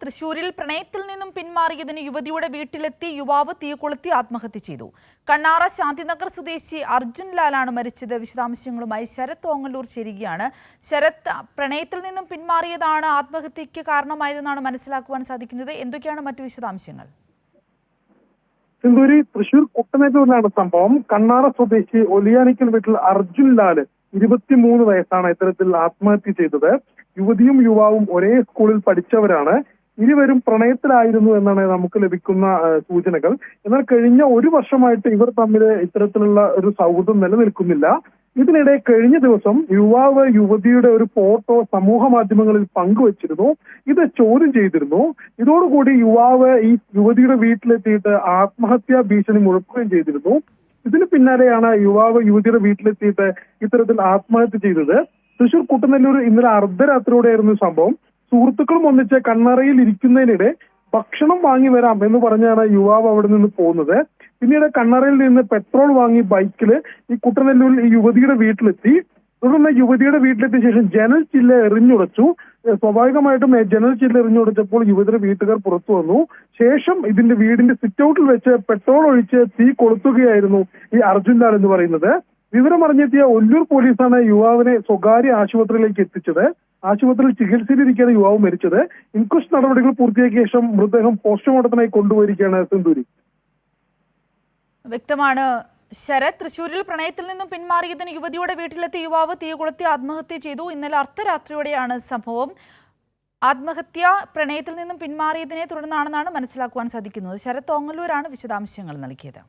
തൃശൂരിൽ പ്രണയത്തിൽ നിന്നും പിന്മാറിയതിന് യുവതിയുടെ വീട്ടിലെത്തി യുവാവ് തീ കൊളുത്തി ആത്മഹത്യ ചെയ്തു. കണ്ണാറ ശാന്തിനഗർ സ്വദേശി അർജുൻ ലാലാണ് മരിച്ചത്. വിശദാംശങ്ങളുമായി ശരത് ഓങ്ങല്ലൂർ ചേരുകയാണ്. ശരത്, പ്രണയത്തിൽ നിന്നും പിന്മാറിയതാണ് ആത്മഹത്യയ്ക്ക് കാരണമായതെന്നാണ് മനസ്സിലാക്കുവാൻ സാധിക്കുന്നത്. എന്തൊക്കെയാണ് മറ്റു വിശദാംശങ്ങൾ? സിന്ധൂരി, തൃശൂർ കുട്ടനെല്ലൂരിലാണ് സംഭവം. കണ്ണാറ സ്വദേശി ഒലിയാനിക്കൽ വീട്ടിൽ അർജുൻ ലാല് 23 വയസ്സാണ് ഇത്തരത്തിൽ ആത്മഹത്യ ചെയ്തത്. യുവതിയും യുവാവും ഒരേ സ്കൂളിൽ പഠിച്ചവരാണ്. ഇരുവരും പ്രണയത്തിലായിരുന്നു എന്നാണ് നമുക്ക് ലഭിക്കുന്ന സൂചനകൾ. എന്നാൽ കഴിഞ്ഞ ഒരു വർഷമായിട്ട് ഇവർ തമ്മിൽ ഇത്തരത്തിലുള്ള ഒരു സൗഹൃദം നിലനിൽക്കുന്നില്ല. ഇതിനിടെ കഴിഞ്ഞ ദിവസം യുവാവ് യുവതിയുടെ ഒരു ഫോട്ടോ സമൂഹ മാധ്യമങ്ങളിൽ പങ്കുവച്ചിരുന്നു. ഇത് ചോദ്യം ചെയ്തിരുന്നു. ഇതോടുകൂടി യുവാവ് ഈ യുവതിയുടെ വീട്ടിലെത്തിയിട്ട് ആത്മഹത്യാ ഭീഷണി മുഴക്കുകയും ചെയ്തിരുന്നു. ഇതിന് പിന്നാലെയാണ് യുവാവ് യുവതിയുടെ വീട്ടിലെത്തിയിട്ട് ഇത്തരത്തിൽ ആത്മഹത്യ ചെയ്തത്. തൃശൂർ കുട്ടനെല്ലൂർ ഇന്നലെ അർദ്ധരാത്രിയോടെയായിരുന്നു സംഭവം. സുഹൃത്തുക്കളും ഒന്നിച്ച് കണ്ണറയിൽ ഇരിക്കുന്നതിനിടെ ഭക്ഷണം വാങ്ങി വരാം എന്ന് പറഞ്ഞാണ് യുവാവ് അവിടെ നിന്ന് പോകുന്നത്. പിന്നീട് കണ്ണറയിൽ നിന്ന് പെട്രോൾ വാങ്ങി ബൈക്കിൽ ഈ കുട്ടനെല്ലൂരിൽ ഈ യുവതിയുടെ വീട്ടിലെത്തി. തുടർന്ന് യുവതിയുടെ വീട്ടിലെത്തിയ ശേഷം ജനൽ ചില്ല എറിഞ്ഞുടച്ചു. സ്വാഭാവികമായിട്ടും ജനൽ ചില്ല എറിഞ്ഞുടച്ചപ്പോൾ യുവതിയുടെ വീട്ടുകാർ പുറത്തു വന്നു. ശേഷം ഇതിന്റെ വീടിന്റെ സിറ്റ് ഔട്ടിൽ വെച്ച് പെട്രോൾ ഒഴിച്ച് തീ കൊളുത്തുകയായിരുന്നു ഈ അർജുൻ ലാൽ എന്ന് പറയുന്നത്. വിവരം അറിഞ്ഞെത്തിയ ഒല്ലൂർ പോലീസാണ് യുവാവിനെ സ്വകാര്യ ആശുപത്രിയിലേക്ക് എത്തിച്ചത്. ആശുപത്രിയിൽ ചികിത്സയിലിരിക്കുകയാണ് യുവാവ് മരിച്ചത്. ഇൻക്വസ്റ്റ് നടപടികൾ പൂർത്തിയാക്കിയ ശേഷം മൃതദേഹം പോസ്റ്റ്മോർട്ടത്തിനായി കൊണ്ടുപോയിരിക്കുകയാണ് സിന്ധൂരി. വ്യക്തമാണ് ശരത്. തൃശൂരിൽ പ്രണയത്തിൽ നിന്നും പിന്മാറിയതിന് യുവതിയുടെ വീട്ടിലെത്തി യുവാവ് തീ കൊളുത്തി ആത്മഹത്യ ചെയ്തു. ഇന്നലെ അർദ്ധരാത്രിയോടെയാണ് സംഭവം. ആത്മഹത്യ പ്രണയത്തിൽ നിന്നും പിന്മാറിയതിനെ തുടർന്നാണെന്നാണ് മനസ്സിലാക്കുവാൻ സാധിക്കുന്നത്. ശരത് ഓങ്ങല്ലൂരാണ് വിശദാംശങ്ങൾ നൽകിയത്.